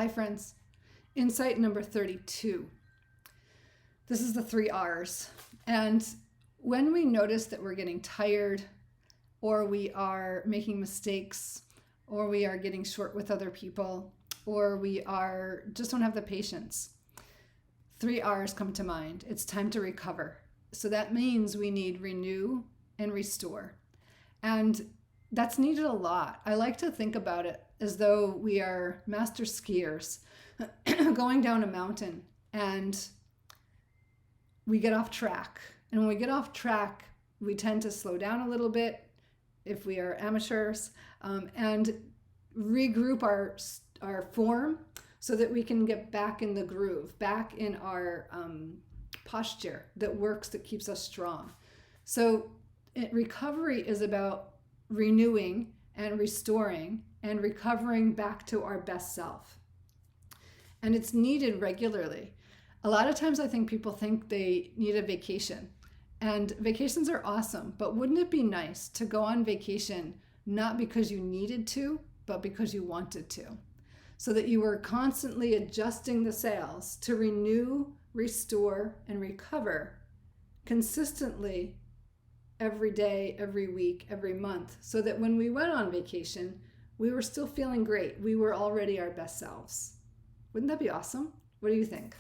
Hi friends, insight number 32. This is the 3 R's. And when we notice that we're getting tired, or we are making mistakes, or we are getting short with other people, or we are just don't have the patience, 3 R's come to mind. It's time to recover. So that means we need renew and restore. And that's needed a lot. I like to think about it as though we are master skiers going down a mountain and we get off track. And when we get off track, we tend to slow down a little bit if we are amateurs and regroup our form so that we can get back in the groove, back in our posture that works, that keeps us strong. So recovery is about renewing and restoring and recovering back to our best self. And it's needed regularly. A lot of times I think people think they need a vacation. And vacations are awesome, but wouldn't it be nice to go on vacation not because you needed to, but because you wanted to? So that you were constantly adjusting the sails to renew, restore, and recover consistently every day, every week, every month, so that when we went on vacation, we were still feeling great. We were already our best selves. Wouldn't that be awesome? What do you think?